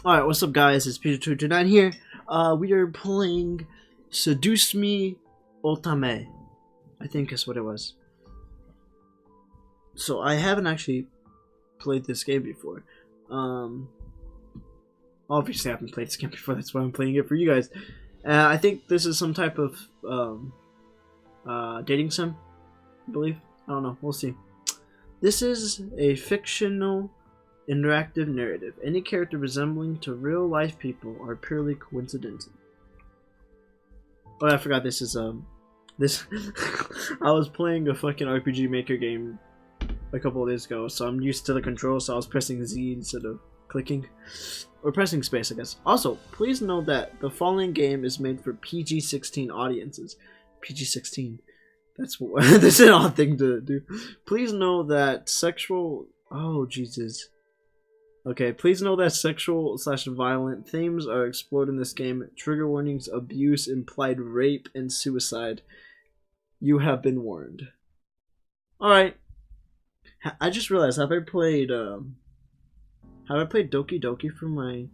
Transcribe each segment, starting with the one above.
Alright, what's up guys, it's Peter229 here. We are playing Seduce Me Otome. I think is what it was. So I haven't actually played this game before. Obviously I haven't played this game before, that's why I'm playing it for you guys. I think this is some type of dating sim, I believe. I don't know, we'll see. This is a fictional interactive narrative. Any character resembling to real life people are purely coincidental. Oh, I forgot this is this I was playing a fucking RPG Maker game a couple of days ago, so I'm used to the controls, so I was pressing Z instead of clicking. Or pressing space, I guess. Also, please note that the following game is made for PG-16 audiences. PG-16. That's that's an odd thing to do. Please know that sexual... Oh, Jesus. Okay, please know that sexual/violent themes are explored in this game. Trigger warnings, abuse, implied rape, and suicide. You have been warned. Alright. I just realized, have I played Doki Doki for my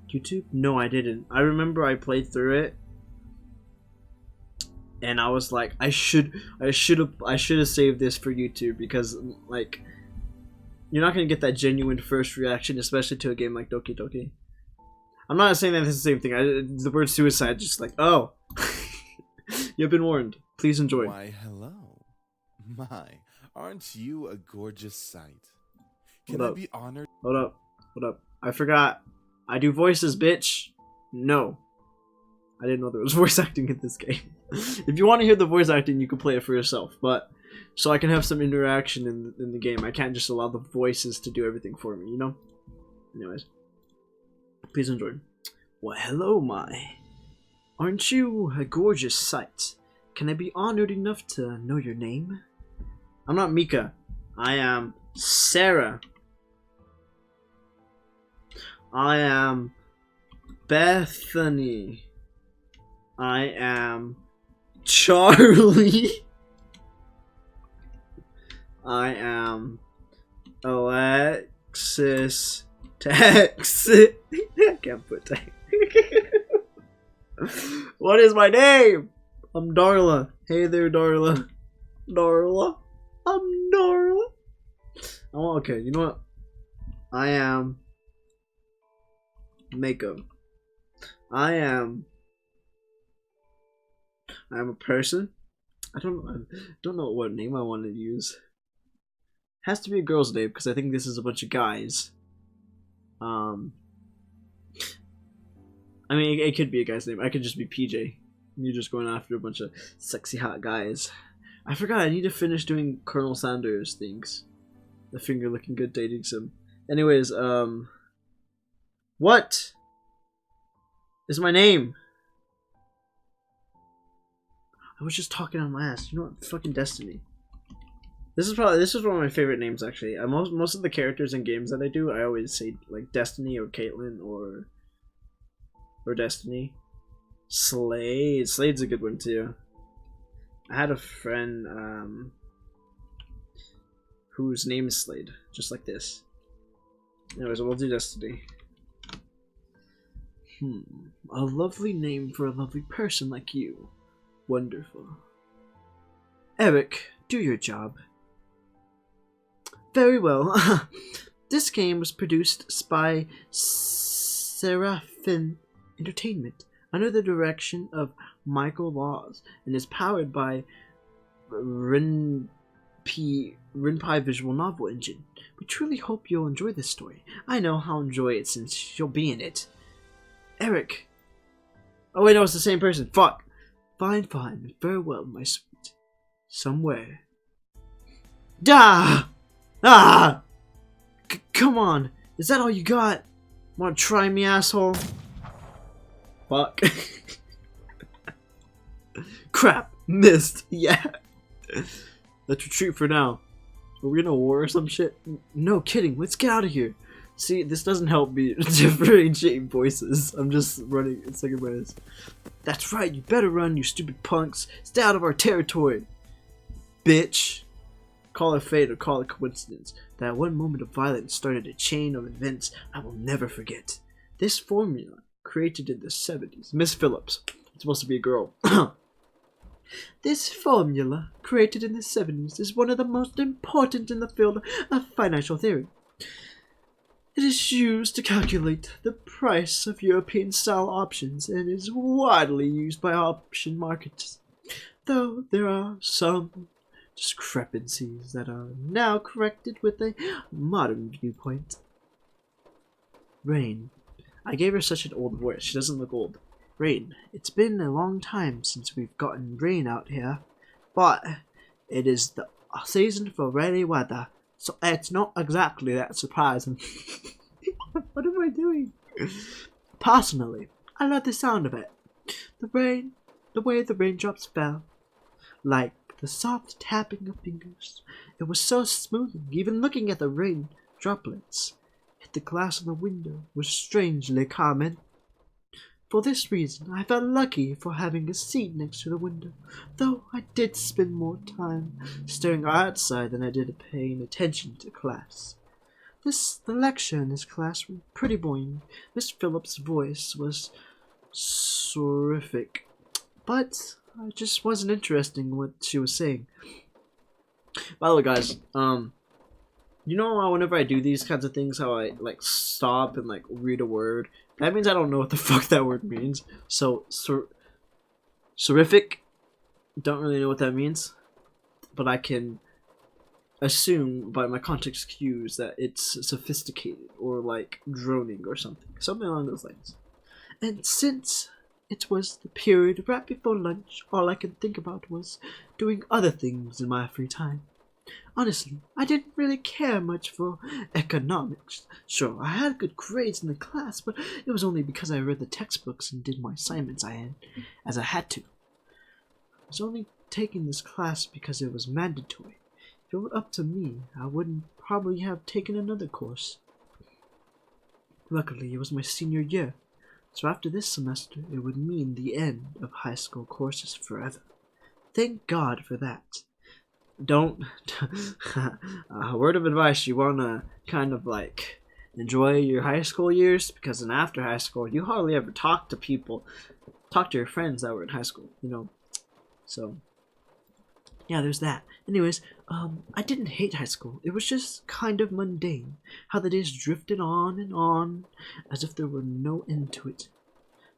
YouTube? No, I didn't. I remember I played through it, and I was like, I should have saved this for YouTube, because like, you're not gonna get that genuine first reaction, especially to a game like Doki Doki. I'm not saying that it's the same thing. The word suicide, just like, oh, you've been warned. Please enjoy. Why, hello. My, aren't you a gorgeous sight? Can Hold I up. be honored? Hold up. I forgot. I do voices, bitch. No. I didn't know there was voice acting in this game. If you want to hear the voice acting, you can play it for yourself. But so I can have some interaction in the game. I can't just allow the voices to do everything for me, you know? Anyways. Please enjoy. Well, hello, my. Aren't you a gorgeous sight? Can I be honored enough to know your name? I'm not Mika. I am Sarah. I am Bethany. I am Charlie. I am Alexis Texas. I can't put that. What is my name? I'm Darla. Hey there, Darla. Darla. I'm Darla. Oh, okay, you know what? I am Mako. I am a person. I don't know what name I want to use. Has to be a girl's name, because I think this is a bunch of guys. I mean, it could be a guy's name. I could just be PJ. You're just going after a bunch of sexy hot guys. I forgot, I need to finish doing Colonel Sanders things. The finger looking good dating sim. Anyways, what is my name? I was just talking on my ass. You know what? Fucking Destiny. This is one of my favorite names, actually. Most of the characters in games that I do, I always say like Destiny or Caitlyn or Destiny. Slade. Slade's a good one too. I had a friend whose name is Slade, just like this. Anyways, we'll do Destiny. A lovely name for a lovely person like you. Wonderful. Eric, do your job. Very well. This game was produced by Seraphim Entertainment under the direction of Michael Laws and is powered by Rinpai Visual Novel Engine. We truly hope you'll enjoy this story. I know how enjoy it since you'll be in it. Eric. Oh wait, no, it's the same person. Fuck. Fine. Farewell, my sweet. Somewhere. Da! Ah! Come on. Is that all you got? Wanna try me, asshole? Fuck. Crap. Missed. Yeah. Let's retreat for now. Are we in a war or some shit? No kidding. Let's get out of here. See, this doesn't help me differentiate voices. I'm just running in second minutes. That's right. You better run, you stupid punks. Stay out of our territory. Bitch. Call it fate or call it coincidence. That one moment of violence started a chain of events I will never forget. This formula, created in the 70s. Miss Phillips. It's supposed to be a girl. This formula, created in the 70s, is one of the most important in the field of financial theory. It is used to calculate the price of European-style options and is widely used by option markets, though there are some discrepancies that are now corrected with a modern viewpoint. Rain. I gave her such an old voice. She doesn't look old. Rain. It's been a long time since we've gotten rain out here, but it is the season for rainy weather, so it's not exactly that surprising. What am I doing? Personally, I love the sound of it. The rain, the way the raindrops fell, like the soft tapping of fingers. It was so smoothing, even looking at the rain droplets hit the glass on the window was strangely calming. For this reason, I felt lucky for having a seat next to the window, though I did spend more time staring outside than I did paying attention to class. The lecture in this class was pretty boring. Miss Phillips' voice was sorific, but I just wasn't interested in what she was saying. By the way, guys, you know how whenever I do these kinds of things, how I like stop and like read a word? That means I don't know what the fuck that word means. So, sorific, don't really know what that means, but I can assume by my context cues that it's sophisticated or like droning or something along those lines. And since it was the period right before lunch, all I could think about was doing other things in my free time. Honestly, I didn't really care much for economics. Sure, I had good grades in the class, but it was only because I read the textbooks and did my assignments as I had to. I was only taking this class because it was mandatory. If it were up to me, I wouldn't probably have taken another course. Luckily, it was my senior year, so after this semester, it would mean the end of high school courses forever. Thank God for that. Don't a word of advice, you want to kind of like enjoy your high school years, because in after high school you hardly ever talk to your friends that were in high school, you know. So yeah, there's that. Anyways, I didn't hate high school. It was just kind of mundane, how the days drifted on and on as if there were no end to it.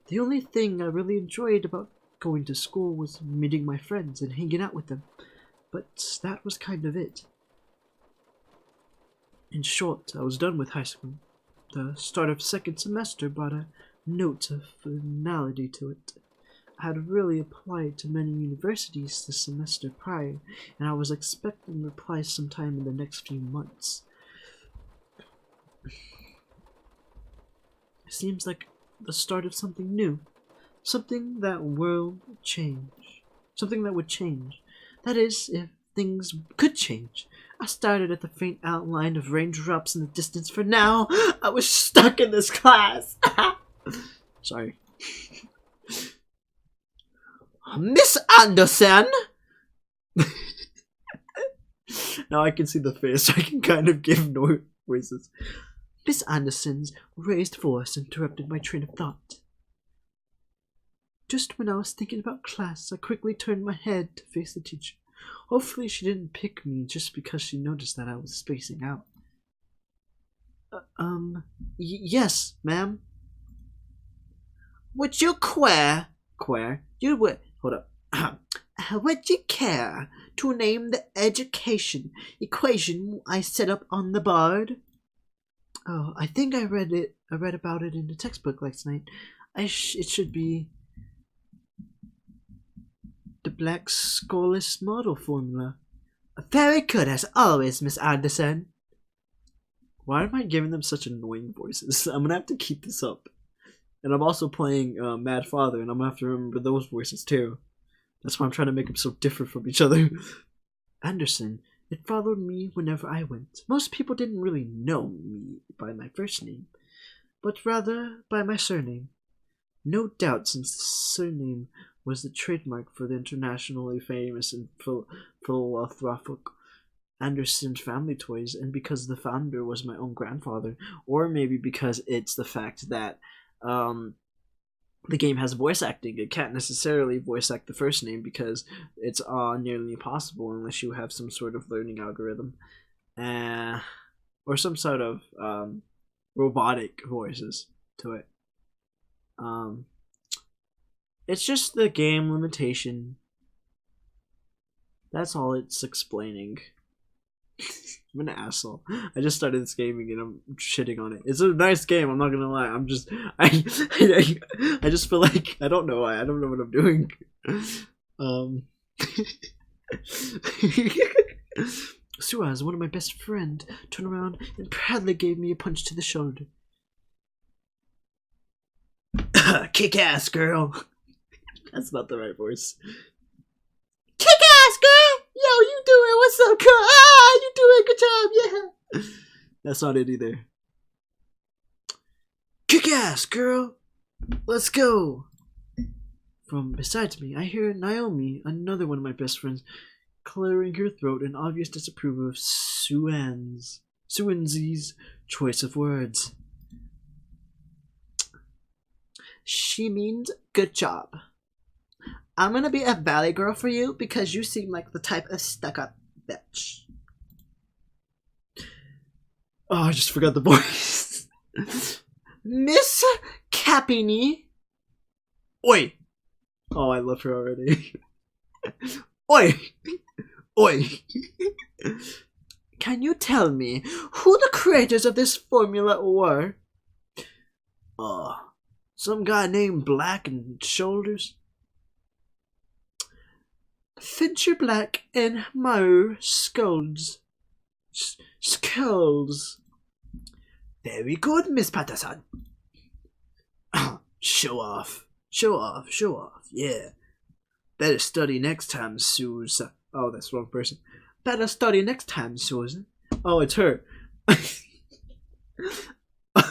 The only thing I really enjoyed about going to school was meeting my friends and hanging out with them. But that was kind of it. In short, I was done with high school. The start of second semester brought a note of finality to it. I had really applied to many universities the semester prior, and I was expecting replies sometime in the next few months. It seems like the start of something new. Something that would change. That is, if things could change. I started at the faint outline of raindrops in the distance. For now, I was stuck in this class. Sorry. Miss Anderson! Now I can see the face, so I can kind of give noises. Miss Anderson's raised voice interrupted my train of thought. Just when I was thinking about class, I quickly turned my head to face the teacher. Hopefully she didn't pick me just because she noticed that I was spacing out. Yes, ma'am. Would you hold up. Would you care to name the education equation I set up on the board? Oh, I think I read about it in the textbook last night. It should be the Black-Scholes model formula. Very good as always, Miss Anderson. Why am I giving them such annoying voices? I'm gonna have to keep this up. And I'm also playing Mad Father, and I'm gonna have to remember those voices too. That's why I'm trying to make them so different from each other. Anderson, it followed me whenever I went. Most people didn't really know me by my first name, but rather by my surname. No doubt, since the surname was the trademark for the internationally famous and philanthropic Anderson Family Toys, and because the founder was my own grandfather, or maybe because it's the fact that the game has voice acting. It can't necessarily voice act the first name because it's nearly impossible unless you have some sort of learning algorithm, or some sort of robotic voices to it. It's just the game limitation. That's all it's explaining. I'm an asshole. I just started this gaming and I'm shitting on it. It's a nice game, I'm not gonna lie. I just feel like I don't know why. I don't know what I'm doing. Suaz, one of my best friend, turned around and proudly gave me a punch to the shoulder. Kick ass, girl. That's not the right voice. Kick ass, girl! Yo, you doing? What's up, girl? Ah, you doing? Good job, yeah. That's not it either. Kick ass, girl! Let's go! From beside me, I hear Naomi, another one of my best friends, clearing her throat in obvious disapproval of Suanzi's choice of words. She means good job. I'm gonna be a valley girl for you because you seem like the type of stuck-up bitch. Oh, I just forgot the voice. Miss Capini. Oi. Oh, I love her already. Oi. Oi. Can you tell me who the creators of this formula were? Some guy named Black and Shoulders. Fincher Black and Maru Skulls. Skulls. Very good, Miss Patterson. Show off. Show off. Show off. Yeah. Better study next time, Susan. Oh, that's the wrong person. Better study next time, Susan. Oh, it's her.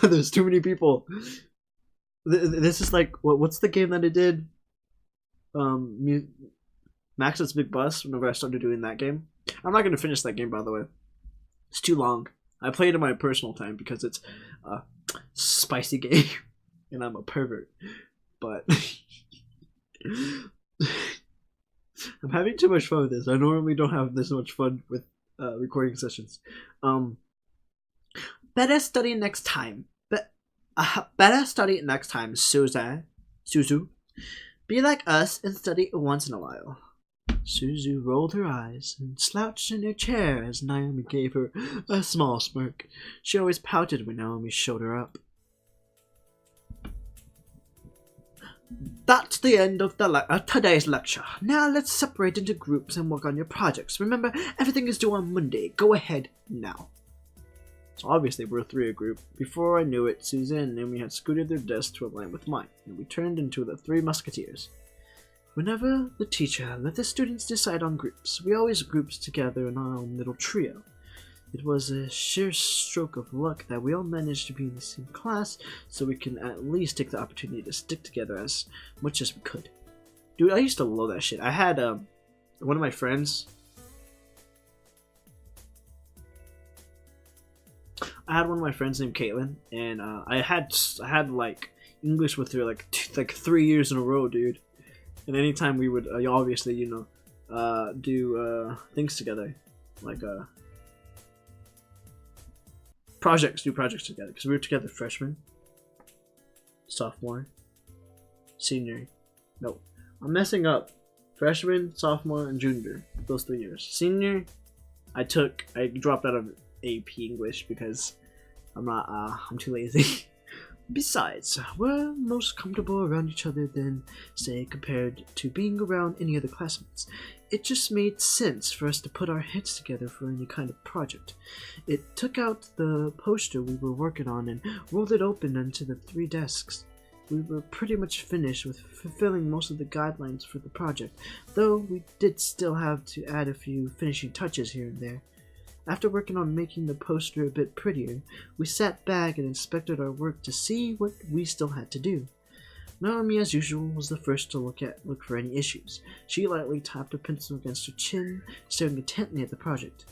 There's too many people. This is like what's the game that I did? Max's Big Bus. Whenever I started doing that game, I'm not gonna finish that game, by the way. It's too long. I play it in my personal time because it's a spicy game, and I'm a pervert. But I'm having too much fun with this. I normally don't have this much fun with recording sessions. Better study next time. Better study next time, Suzu. Be like us and study once in a while. Suzu rolled her eyes and slouched in her chair as Naomi gave her a small smirk. She always pouted when Naomi showed her up. That's the end of today's lecture. Now let's separate into groups and work on your projects. Remember, everything is due on Monday. Go ahead now. So obviously we're a group. Before I knew it, Suzanne and Naomi had scooted their desks to align with mine, and we turned into the Three Musketeers. Whenever the teacher let the students decide on groups, we always grouped together in our own little trio. It was a sheer stroke of luck that we all managed to be in the same class, so we can at least take the opportunity to stick together as much as we could. Dude, I used to love that shit. I had one of my friends. Named Caitlin, and I had like English with her like 3 years in a row, dude. And anytime we would obviously, do things together, like do projects together, because we were together freshman, sophomore, senior. No, I'm messing up. Freshman, sophomore, and junior. Those 3 years. Senior, I dropped out of AP English because I'm too lazy. Besides, we're most comfortable around each other than, say, compared to being around any other classmates. It just made sense for us to put our heads together for any kind of project. It took out the poster we were working on and rolled it open onto the 3 desks. We were pretty much finished with fulfilling most of the guidelines for the project, though we did still have to add a few finishing touches here and there. After working on making the poster a bit prettier, we sat back and inspected our work to see what we still had to do. Naomi, as usual, was the first to look for any issues. She lightly tapped a pencil against her chin, staring intently at the project.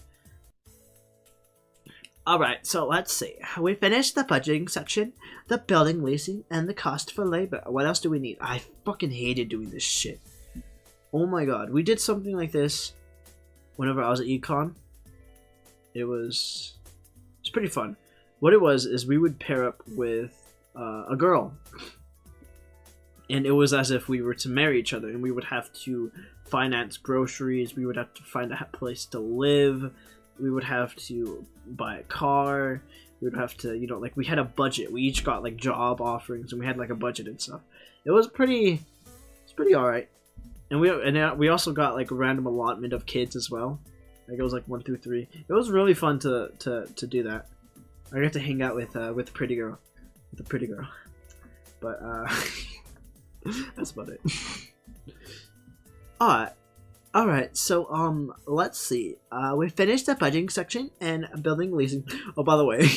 Alright, so let's see. We finished the budgeting section, the building leasing, and the cost for labor. What else do we need? I fucking hated doing this shit. Oh my god. We did something like this whenever I was at econ. It's pretty fun. What it was is we would pair up with a girl. And it was as if we were to marry each other, and we would have to finance groceries, we would have to find a place to live, we would have to buy a car, we would have to, like, we had a budget. We each got like job offerings, and we had like a budget and stuff. It's pretty alright. And we also got like a random allotment of kids as well. Like it was like 1 through 3. It was really fun to do that. I got to hang out with the pretty girl. But that's about it. Alright, so let's see. We finished the budgeting section and building leasing. Oh, by the way,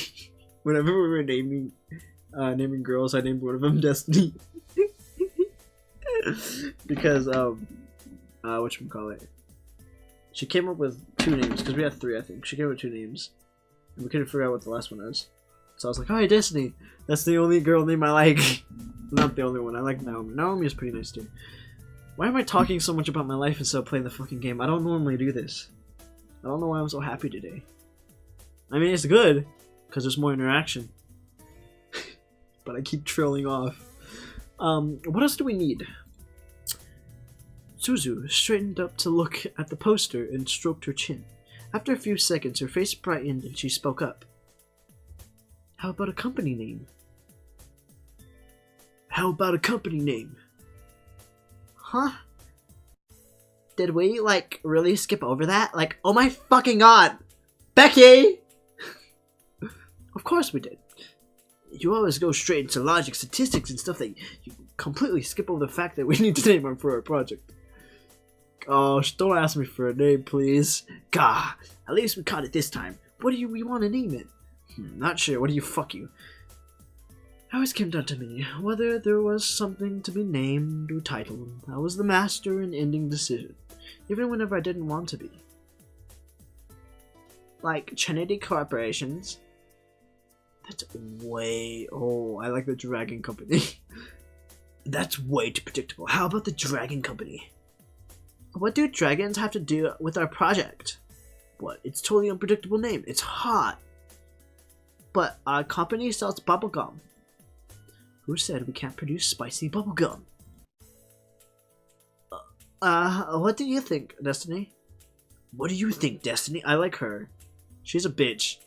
whenever we were naming girls, I named one of them Destiny. Because whatchamacallit, she came up with 2 names, because we had 3, I think. She came up with 2 names, and we couldn't figure out what the last one is. So I was like, "Hi, Destiny." That's the only girl name I like. Not the only one. I like Naomi. Naomi is pretty nice too. Why am I talking so much about my life instead of playing the fucking game? I don't normally do this. I don't know why I'm so happy today. I mean, it's good, because there's more interaction. But I keep trailing off. What else do we need? Suzu straightened up to look at the poster and stroked her chin. After a few seconds, her face brightened and she spoke up. How about a company name? How about a company name? Huh? Did we, like, really skip over that? Like, oh my fucking god! Becky! Of course we did. You always go straight into logic, statistics, and stuff that you completely skip over the fact that we need to name her for our project. Oh, don't ask me for a name, please. Gah, at least we caught it this time. What do we want to name it? Not sure. What do you? Fuck you. It always came down to me. Whether there was something to be named or titled, I was the master in ending decision, even whenever I didn't want to be. Like Trinity Corporations. That's way... Oh, I like the Dragon Company. That's way too predictable. How about the Dragon Company? What do dragons have to do with our project? What? It's a totally unpredictable name. It's hot. But our company sells bubblegum. Who said we can't produce spicy bubblegum? What do you think, Destiny? What do you think, Destiny? I like her. She's a bitch.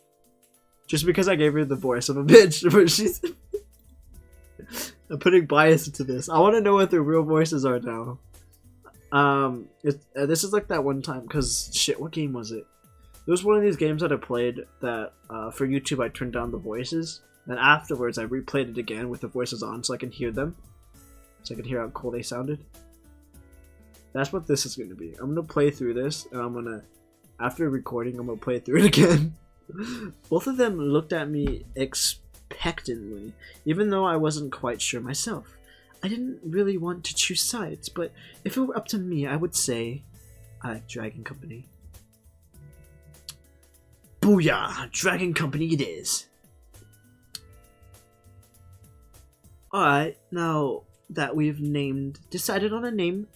Just because I gave her the voice of a bitch, but she's... I'm putting bias into this. I want to know what their real voices are now. This is like that one time, because shit, what game was it? It was one of these games that I played that, for YouTube I turned down the voices, and afterwards I replayed it again with the voices on so I can hear them. So I can hear how cool they sounded. That's what this is going to be. I'm going to play through this, and I'm going to, after recording, I'm going to play through it again. Both of them looked at me expectantly, even though I wasn't quite sure myself. I didn't really want to choose sides, but if it were up to me, I would say I like Dragon Company. Booyah! Dragon Company it is! Alright, now that we've decided on a name,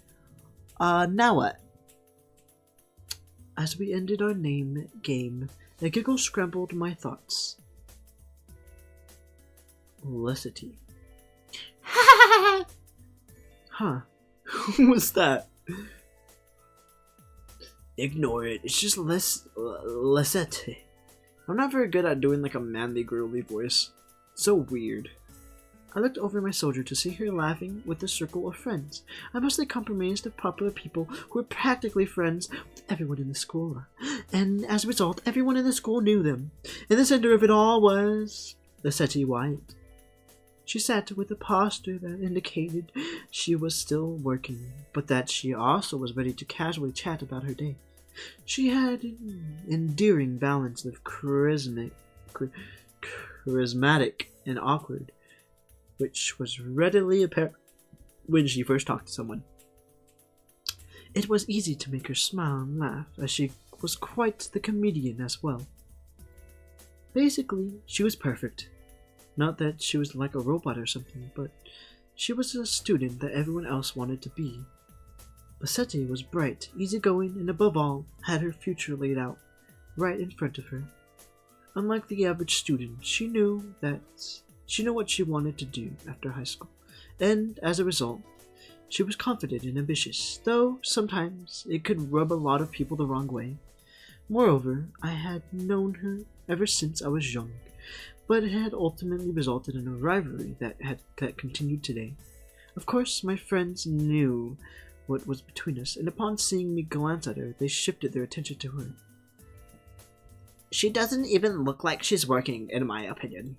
now what? As we ended our name game, a giggle scrambled my thoughts. Felicity. Huh. Who was that? Ignore it. It's just Lisette. I'm not very good at doing like a manly girly voice. So weird. I looked over my soldier to see her laughing with a circle of friends. I mostly compromised of popular people who were practically friends with everyone in the school. And as a result, everyone in the school knew them. In the center of it all was Lisette White. She sat with a posture that indicated she was still working, but that she also was ready to casually chat about her day. She had an endearing balance of charismatic and awkward, which was readily apparent when she first talked to someone. It was easy to make her smile and laugh, as she was quite the comedian as well. Basically, she was perfect. Not that she was like a robot or something, but she was a student that everyone else wanted to be. Bassetti was bright, easygoing, and above all, had her future laid out, right in front of her. Unlike the average student, she knew what she wanted to do after high school, and as a result, she was confident and ambitious, though sometimes it could rub a lot of people the wrong way. Moreover, I had known her ever since I was young, but it had ultimately resulted in a rivalry that continued today. Of course, my friends knew what was between us, and upon seeing me glance at her, they shifted their attention to her. She doesn't even look like she's working, in my opinion.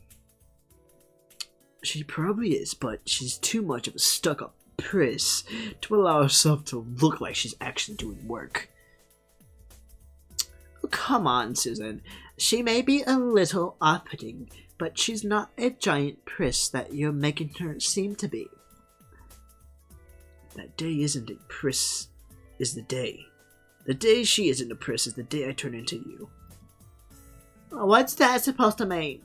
She probably is, but she's too much of a stuck-up priss to allow herself to look like she's actually doing work. Oh, come on, Susan. She may be a little off-putting, but she's not a giant priss that you're making her seem to be. That day isn't a priss, is the day. The day she isn't a priss is the day I turn into you. What's that supposed to mean?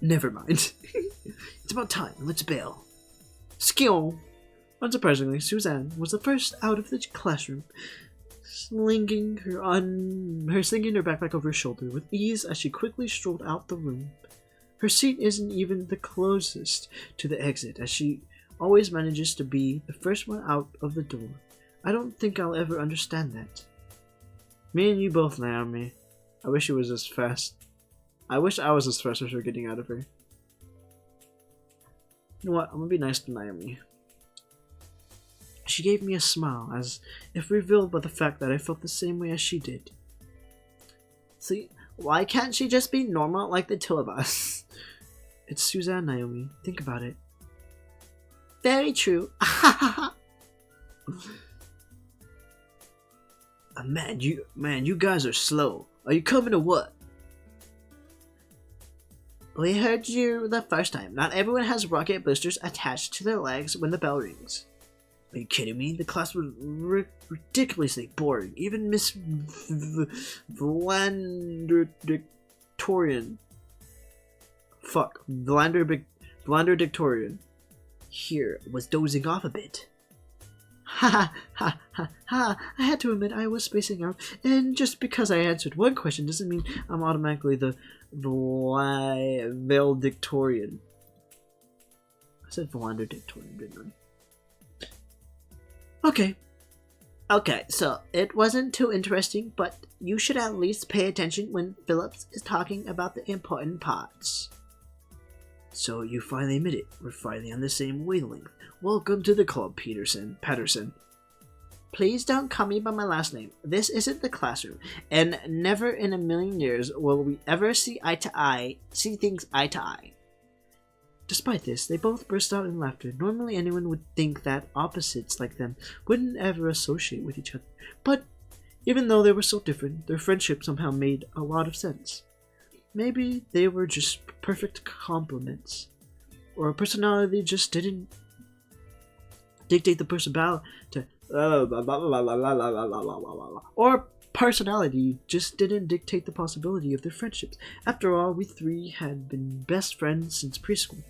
Never mind. It's about time. Let's bail. Skill. Unsurprisingly, Suzanne was the first out of the classroom, slinging her backpack over her shoulder with ease as she quickly strolled out the room. Her seat isn't even the closest to the exit, as she always manages to be the first one out of the door. I don't think I'll ever understand that. Me and you both, Naomi. I wish it was as fast. I wish I was as fast as we're getting out of here. You know what? I'm gonna be nice to Naomi. She gave me a smile, as if revealed by the fact that I felt the same way as she did. See, why can't she just be normal like the two of us? It's Suzanne, Naomi. Think about it. Very true. Man, you guys are slow. Are you coming or what? We heard you the first time. Not everyone has rocket boosters attached to their legs when the bell rings. Are you kidding me? The class was ridiculously boring. Even Miss Valanderdictorian. Valanderdictorian. Here was dozing off a bit. Ha ha ha ha! I had to admit I was spacing out, and just because I answered one question doesn't mean I'm automatically the valedictorian. I said valedictorian, didn't I? Okay, so it wasn't too interesting, but you should at least pay attention when Phillips is talking about the important parts. So you finally admit it. We're finally on the same wavelength. Welcome to the club, Patterson. Please don't call me by my last name. This isn't the classroom, and never in a million years will we ever see things eye to eye. Despite this, they both burst out in laughter. Normally anyone would think that opposites like them wouldn't ever associate with each other. But even though they were so different, their friendship somehow made a lot of sense. Maybe they were just perfect complements. Or a personality just didn't dictate the personality to or personality just didn't dictate the possibility of their friendships. After all, we three had been best friends since preschool.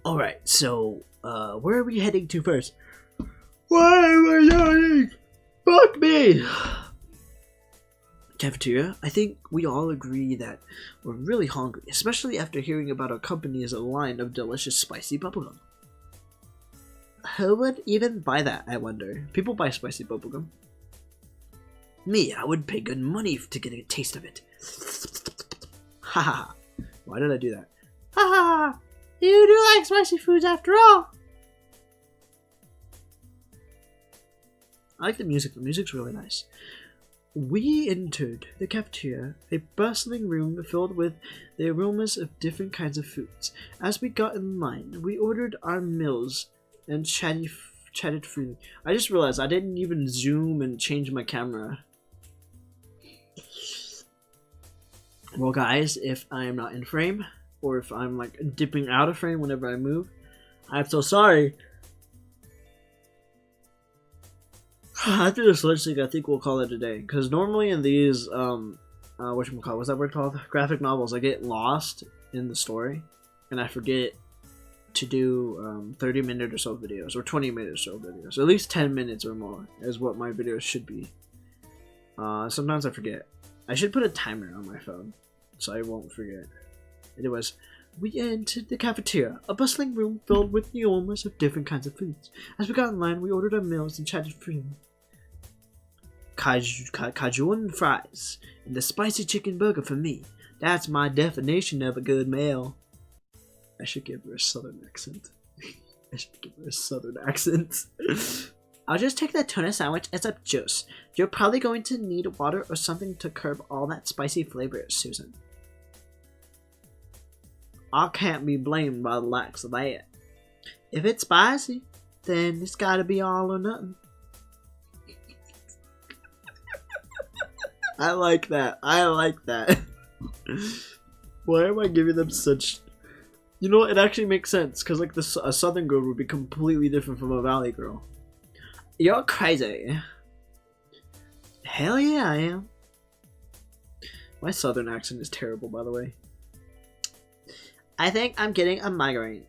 Alright, so where are we heading to first? Why am I yawning? Fuck me! Cafeteria, I think we all agree that we're really hungry, especially after hearing about our company's line of delicious spicy bubblegum. Who would even buy that, I wonder? People buy spicy bubblegum. Me, I would pay good money to get a taste of it. Haha. Why did I do that? Haha. You do like spicy foods after all. I like the music. The music's really nice. We entered the cafeteria, a bustling room filled with the aromas of different kinds of foods. As we got in line, we ordered our meals and chatted freely. I just realized I didn't even zoom and change my camera. Well, guys, if I'm not in frame, or if I'm like dipping out of frame whenever I move, I'm so sorry. After this lip sync, I think we'll call it a day. Because normally in these whatchamacallit, what's that word called? Graphic novels. I get lost in the story, and I forget to do 30-minute or so videos, or 20-minute or so videos. At least 10 minutes or more is what my videos should be. Sometimes I forget. I should put a timer on my phone, so I won't forget. Anyways, we entered the cafeteria, a bustling room filled with the aromas of different kinds of foods. As we got in line, we ordered our meals and chatted freely. Cajun fries and the spicy chicken burger for me. That's my definition of a good meal. I should give her a southern accent. I'll just take that tuna sandwich as a juice. You're probably going to need water or something to curb all that spicy flavor, Susan. I can't be blamed by the likes of that. If it's spicy, then it's gotta be all or nothing. I like that. Why am I giving them such... You know, it actually makes sense, because like a southern girl would be completely different from a valley girl. You're crazy. Hell yeah, I am. My southern accent is terrible, by the way. I think I'm getting a migraine.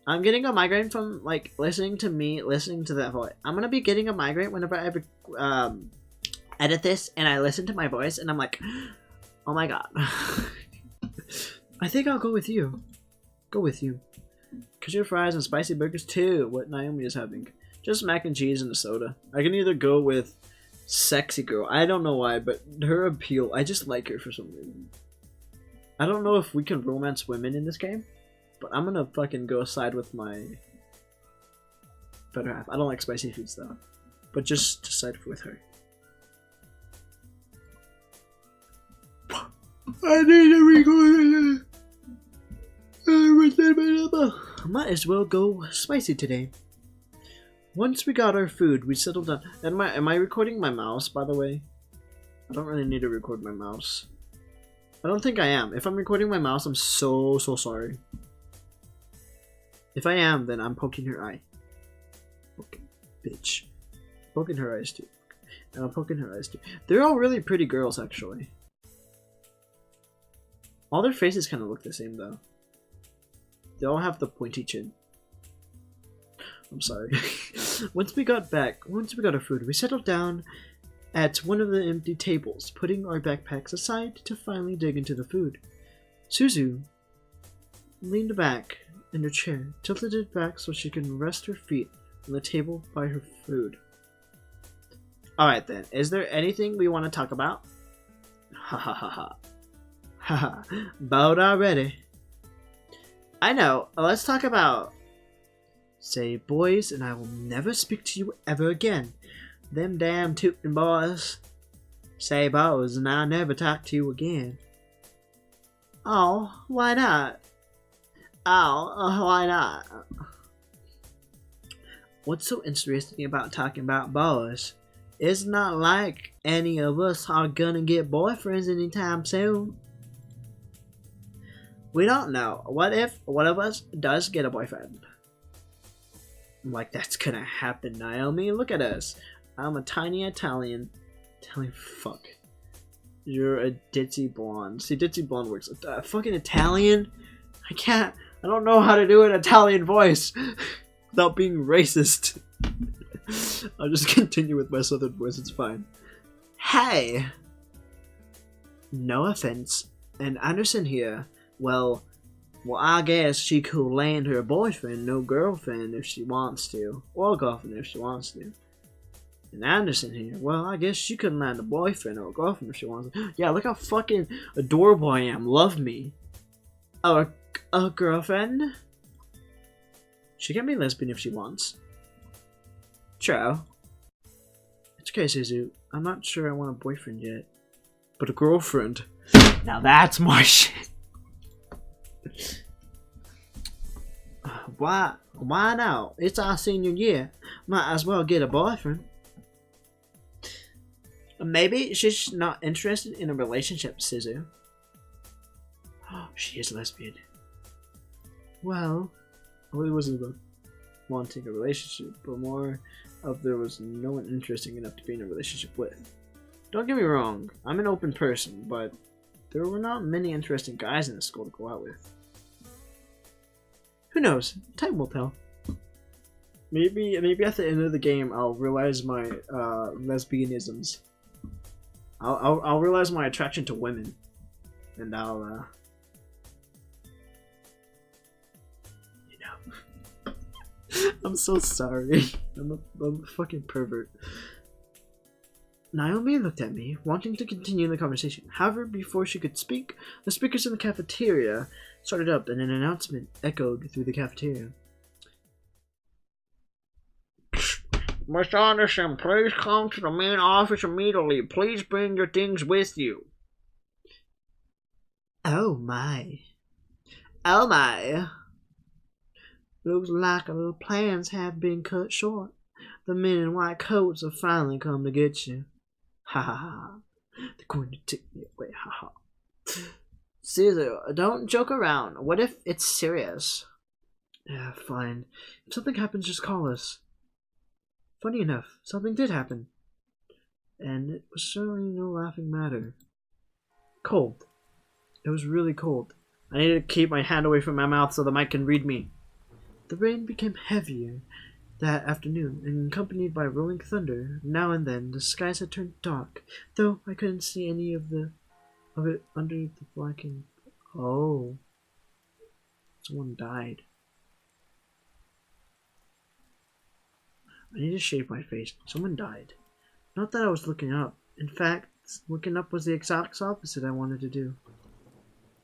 I'm getting a migraine from like listening to that voice. I'm gonna be getting a migraine whenever I edit this and I listen to my voice and I'm like, oh my god. I think I'll go with you. Cause your fries and spicy burgers too. What Naomi is having. Just mac and cheese and a soda. I can either go with sexy girl. I don't know why, but her appeal. I just like her for some reason. I don't know if we can romance women in this game, but I'm gonna fucking go aside with my better half. I don't like spicy foods though, but just side with her. I need to record. Might as well go spicy today. Once we got our food, we settled down. Am I recording my mouse, by the way? I don't really need to record my mouse. I don't think I am. If I'm recording my mouse, I'm so sorry. If I am, then I'm poking her eye. Okay, bitch. Poking her eyes too. And I'm poking her eyes too. They're all really pretty girls, actually. All their faces kind of look the same, though. They all have the pointy chin. I'm sorry. Once we got our food, we settled down at one of the empty tables, putting our backpacks aside to finally dig into the food. Suzu leaned back in her chair, tilted it back so she can rest her feet on the table by her food. Alright then, is there anything we want to talk about? Ha ha ha ha. Ha ha. Boat already. I know, let's talk about... Say boys, and I will never speak to you ever again. Them damn tootin' boys. Say boys, and I'll never talk to you again. Oh, why not? Why not? What's so interesting about talking about boys? It's not like any of us are gonna get boyfriends anytime soon. We don't know. What if one of us does get a boyfriend? Like, that's gonna happen, Naomi. Look at us. I'm a tiny Italian. Fuck. You're a ditzy blonde. See, ditzy blonde works. Fucking Italian? I don't know how to do an Italian voice without being racist. I'll just continue with my southern voice. It's fine. Hey! No offense. And Anderson here. Well, I guess she could land her boyfriend, no girlfriend, if she wants to. Or girlfriend if she wants to. And Anderson here, well, I guess she could land a boyfriend or a girlfriend if she wants to. Yeah, look how fucking adorable I am. Love me. Oh, a girlfriend? She can be lesbian if she wants. True. It's okay, Suzu. I'm not sure I want a boyfriend yet. But a girlfriend. Now that's my shit. Why now? It's our senior year. Might as well get a boyfriend. Maybe she's not interested in a relationship, Suzu. She is lesbian. Well, it really wasn't about wanting a relationship, but more of there was no one interesting enough to be in a relationship with. Don't get me wrong, I'm an open person, but there were not many interesting guys in the school to go out with. Who knows? Time will tell. Maybe at the end of the game I'll realize my lesbianisms. I'll realize my attraction to women, and I'll I'm so sorry. I'm a fucking pervert. Naomi looked at me, wanting to continue the conversation. However, before she could speak, the speakers in the cafeteria started up and an announcement echoed through the cafeteria. Miss Anderson, please come to the main office immediately. Please bring your things with you. Oh my. Oh my. Looks like our little plans have been cut short. The men in white coats have finally come to get you. Ha ha ha. They're going to take me away. Ha ha. Caesar, don't joke around. What if it's serious? Yeah, fine. If something happens, just call us. Funny enough, something did happen. And it was certainly no laughing matter. Cold. It was really cold. I needed to keep my hand away from my mouth so the mic can read me. The rain became heavier that afternoon, and accompanied by rolling thunder. Now and then the skies had turned dark, though I couldn't see any of it under the blackened. Oh. Someone died. I need to shave my face. Someone died. Not that I was looking up. In fact, looking up was the exact opposite I wanted to do.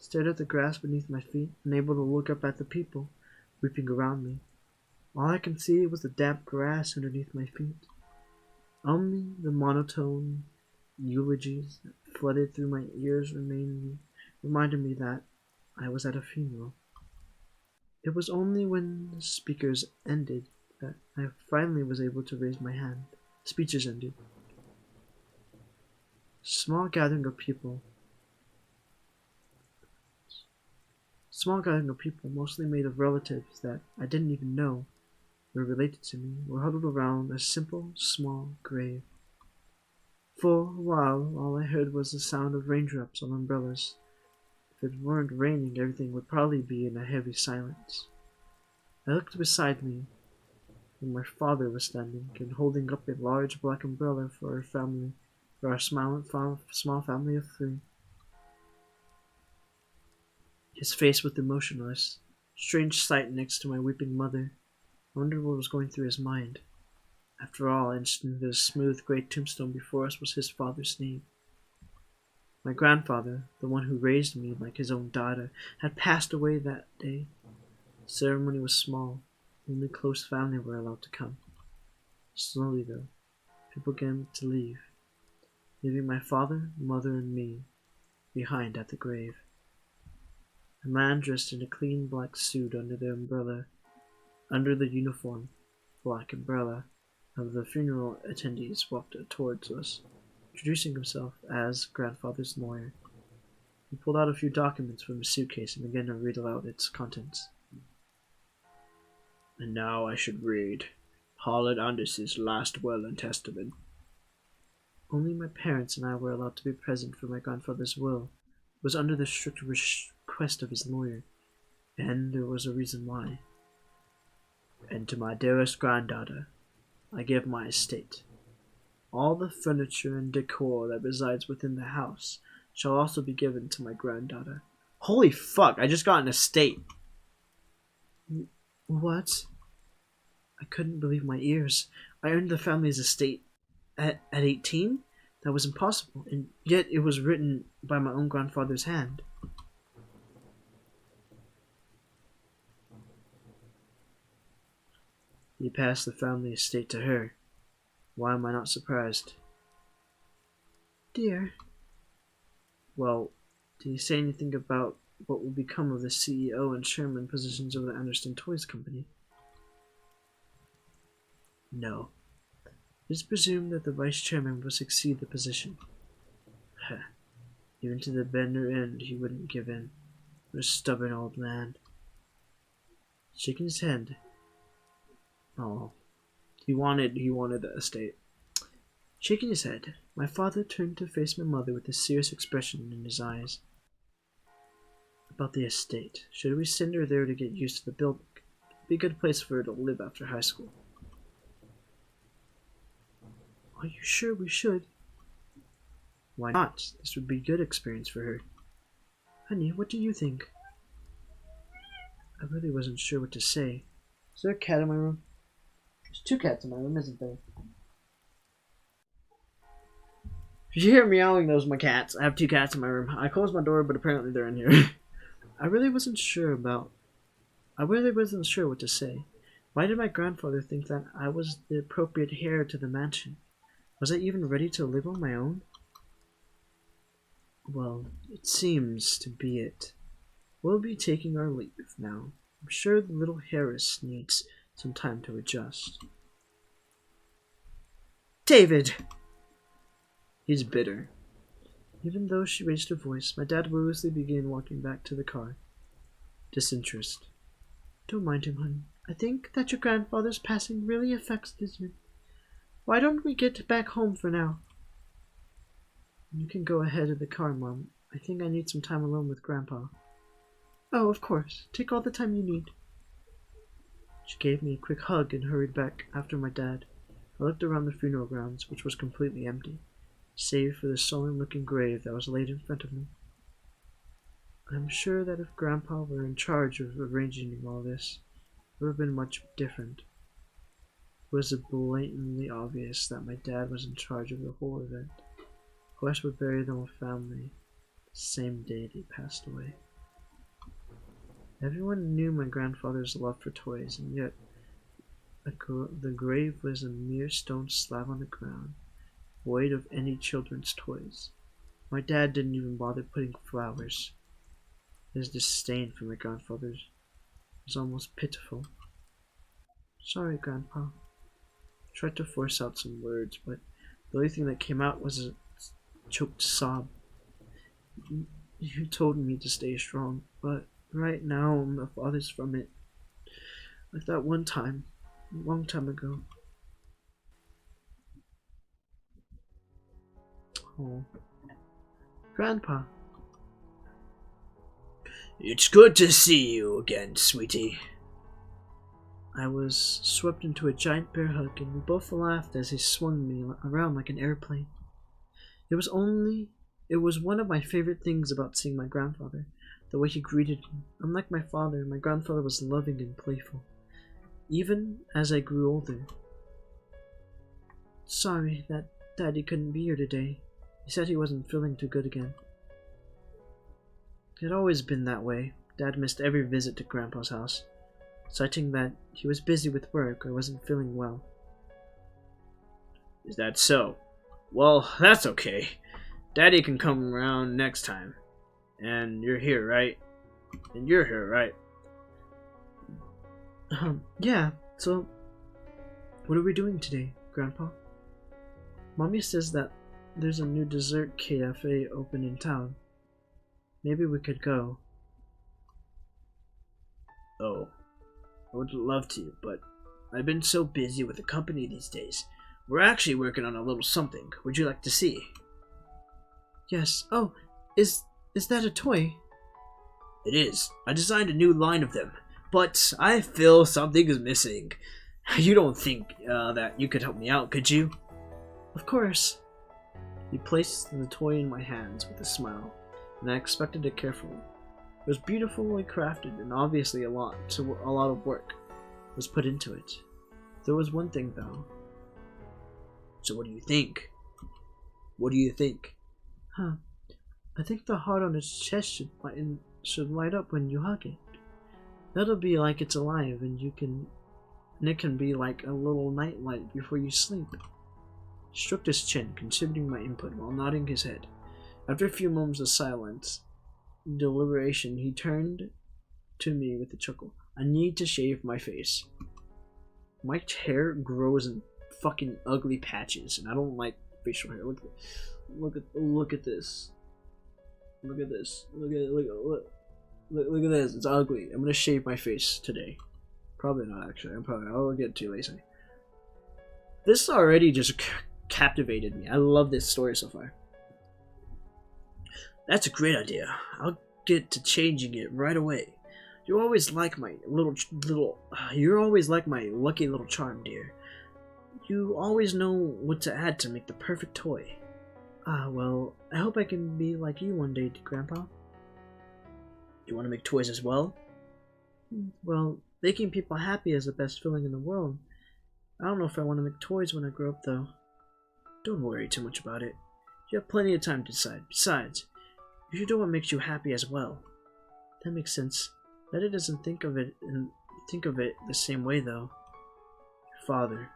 Stared at the grass beneath my feet, unable to look up at the people weeping around me. All I could see was the damp grass underneath my feet. Only the monotone eulogies that flooded through my ears reminded me that I was at a funeral. It was only when the speakers ended that I finally was able to raise my hand. Speeches ended. Small gathering of people, mostly made of relatives that I didn't even know were related to me, were huddled around a simple, small grave. For a while, all I heard was the sound of raindrops on umbrellas. If it weren't raining, everything would probably be in a heavy silence. I looked beside me, where my father was standing and holding up a large black umbrella for our small family of 3. His face was emotionless, strange sight next to my weeping mother. I wondered what was going through his mind. After all, etched into the smooth gray tombstone before us was his father's name. My grandfather, the one who raised me like his own daughter, had passed away that day. The ceremony was small. Only close family were allowed to come. Slowly, though, people began to leave, leaving my father, mother, and me behind at the grave. A man dressed in a clean black suit under the uniform, black umbrella of the funeral attendees walked towards us, introducing himself as grandfather's lawyer. He pulled out a few documents from his suitcase and began to read aloud its contents. And now I should read Harlan Anders's last will and testament. Only my parents and I were allowed to be present for my grandfather's will. It was under the strict request of his lawyer, and there was a reason why. And to my dearest granddaughter, I give my estate. All the furniture and decor that resides within the house shall also be given to my granddaughter. Holy fuck, I just got an estate. What? I couldn't believe my ears. I earned the family's estate at 18? That was impossible, and yet it was written by my own grandfather's hand. He passed the family estate to her. Why am I not surprised? Dear. Well, did he say anything about what will become of the CEO and chairman positions of the Anderson Toys Company? No. It is presumed that the vice chairman will succeed the position. Even to the bitter end, he wouldn't give in. What a stubborn old man. Shaking his head. Oh, he wanted the estate. Shaking his head, my father turned to face my mother with a serious expression in his eyes. About the estate. Should we send her there to get used to the building? It'd be a good place for her to live after high school. Are you sure we should? Why not? This would be a good experience for her. Honey, what do you think? I really wasn't sure what to say. Is there a cat in my room? There's 2 cats in my room, isn't there? If you hear meowing, those are my cats. I have 2 cats in my room. I closed my door, but apparently they're in here. I really wasn't sure what to say. Why did my grandfather think that I was the appropriate heir to the mansion? Was I even ready to live on my own? Well, it seems to be it. We'll be taking our leave now. I'm sure the little Harris needs some time to adjust. David! He's bitter. Even though she raised her voice, my dad wordlessly began walking back to the car. Disinterest. Don't mind him, hon. I think that your grandfather's passing really affects Dismond. Why don't we get back home for now? You can go ahead of the car, Mom. I think I need some time alone with Grandpa. Oh, of course. Take all the time you need. She gave me a quick hug and hurried back after my dad. I looked around the funeral grounds, which was completely empty, save for the solemn-looking grave that was laid in front of me. I'm sure that if Grandpa were in charge of arranging all this, it would have been much different. It was blatantly obvious that my dad was in charge of the whole event. West would bury them with family the same day they passed away. Everyone knew my grandfather's love for toys, and yet the grave was a mere stone slab on the ground, void of any children's toys. My dad didn't even bother putting flowers. His disdain for my grandfather was almost pitiful. Sorry, Grandpa. I tried to force out some words, but the only thing that came out was a choked sob. You told me to stay strong, but right now I'm the farthest from it. Like that one time, a long time ago. Oh. Grandpa. It's good to see you again, sweetie. I was swept into a giant bear hug, and we both laughed as he swung me around like an airplane. It was one of my favorite things about seeing my grandfather, the way he greeted me. Unlike my father, my grandfather was loving and playful, even as I grew older. Sorry that Daddy couldn't be here today. He said he wasn't feeling too good again. It had always been that way. Dad missed every visit to Grandpa's house, citing that he was busy with work or wasn't feeling well. Is that so? Well, that's okay. Daddy can come around next time. And you're here, right? And you're here, right? Yeah, so what are we doing today, Grandpa? Mommy says that there's a new dessert cafe open in town. Maybe we could go. Oh, I would love to, but I've been so busy with the company these days. We're actually working on a little something. Would you like to see? Yes. Oh, is that a toy? It is. I designed a new line of them, but I feel something is missing. You don't think that you could help me out, could you? Of course. He placed the toy in my hands with a smile, and I inspected it carefully. It was beautifully crafted, and obviously a lot of work was put into it. There was one thing, though. So what do you think? What do you think? Huh. I think the heart on its chest should light up when you hug it. That'll be like it's alive, and it can be like a little nightlight before you sleep. He stroked his chin, considering my input while nodding his head. After a few moments of silence, deliberation, he turned to me with a chuckle. I need to shave my face. My hair grows in fucking ugly patches, and I don't like facial hair. Look at this. Look at this. Look at this. It's ugly. I'm gonna shave my face today. Probably not, actually. I'll get too lazy. This already just captivated me. I love this story so far. That's a great idea. I'll get to changing it right away. You're always like my you're always like my lucky little charm, dear. You always know what to add to make the perfect toy. Well, I hope I can be like you one day, Grandpa. You want to make toys as well? Well, making people happy is the best feeling in the world. I don't know if I want to make toys when I grow up, though. Don't worry too much about it. You have plenty of time to decide. Besides, you should do what makes you happy as well. That makes sense. Daddy doesn't think of it the same way, though. Your father.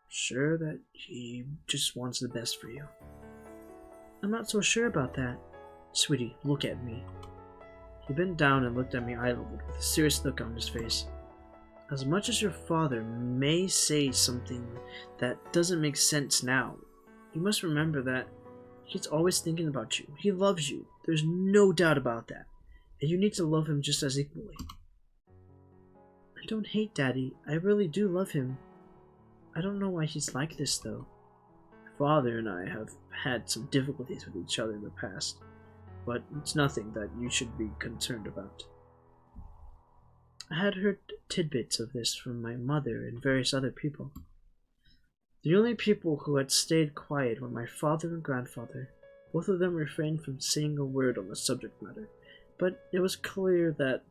Sure that he just wants the best for you. I'm not so sure about that. Sweetie, look at me. He bent down and looked at me eye-level with a serious look on his face. As much as your father may say something that doesn't make sense now, you must remember that he's always thinking about you. He loves you. There's no doubt about that. And you need to love him just as equally. I don't hate Daddy. I really do love him. I don't know why he's like this, though. My father and I have had some difficulties with each other in the past, but it's nothing that you should be concerned about. I had heard tidbits of this from my mother and various other people. The only people who had stayed quiet were my father and grandfather. Both of them refrained from saying a word on the subject matter, but it was clear that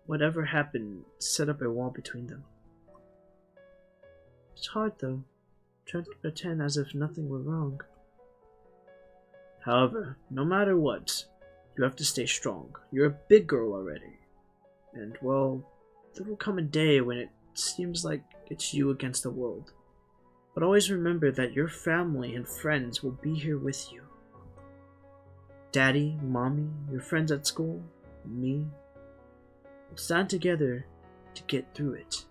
whatever happened set up a wall between them. It's hard, though, trying to pretend as if nothing were wrong. However, no matter what, you have to stay strong. You're a big girl already. And, well, there will come a day when it seems like it's you against the world. But always remember that your family and friends will be here with you. Daddy, Mommy, your friends at school, and me will stand together to get through it.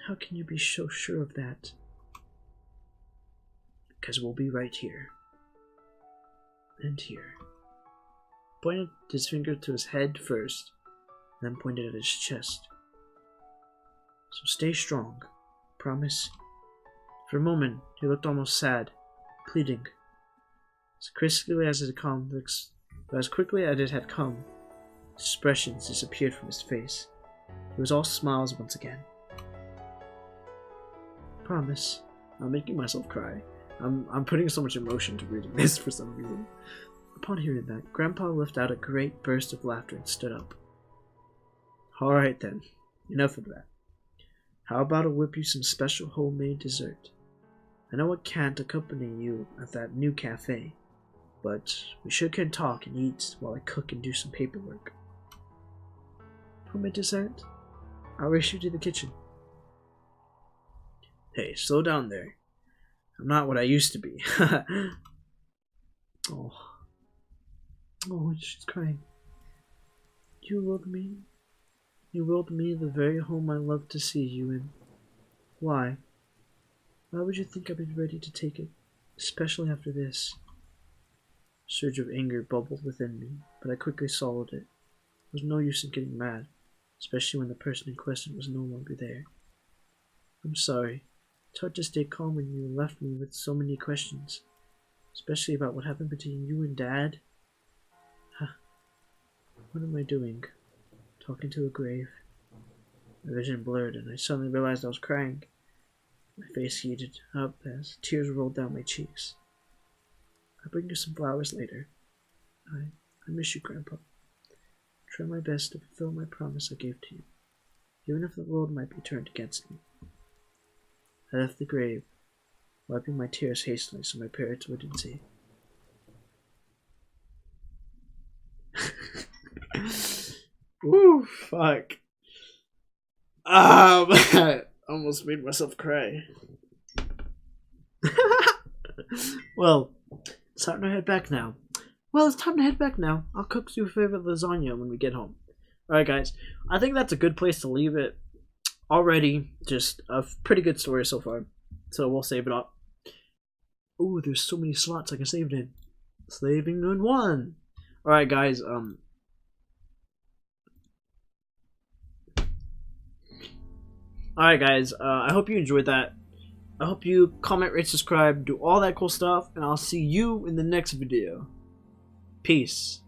How can you be so sure of that? Because we'll be right here. And here. Pointed his finger to his head first, then pointed at his chest. So stay strong. Promise? For a moment, he looked almost sad, pleading. As quickly as it had come, expressions disappeared from his face. He was all smiles once again. Promise. I'm making myself cry. I'm putting so much emotion to reading this for some reason. Upon hearing that, Grandpa let out a great burst of laughter and stood up. Alright then, enough of that. How about I whip you some special homemade dessert? I know I can't accompany you at that new cafe, but we sure can talk and eat while I cook and do some paperwork. Homemade dessert? I'll race you to the kitchen. Hey, slow down there. I'm not what I used to be. Oh, she's crying. You willed me the very home I love to see you in. Why? Why would you think I'd be ready to take it, especially after this? A surge of anger bubbled within me, but I quickly swallowed it. There was no use in getting mad, especially when the person in question was no longer there. I'm sorry. It's hard to stay calm when you left me with so many questions, especially about what happened between you and Dad. What am I doing? Talking to a grave? My vision blurred and I suddenly realized I was crying. My face heated up as tears rolled down my cheeks. I'll bring you some flowers later. I miss you, Grandpa. Try my best to fulfill my promise I gave to you, even if the world might be turned against me. I left the grave, wiping my tears hastily so my parents wouldn't see. Ooh, fuck. I almost made myself cry. Well, it's time to head back now. I'll cook your favorite lasagna when we get home. Alright, guys. I think that's a good place to leave it. Already, just a pretty good story so far. So we'll save it up. Ooh, there's so many slots I can save it in. Saving in one. Alright, guys. Alright, guys. I hope you enjoyed that. I hope you comment, rate, subscribe, do all that cool stuff, and I'll see you in the next video. Peace.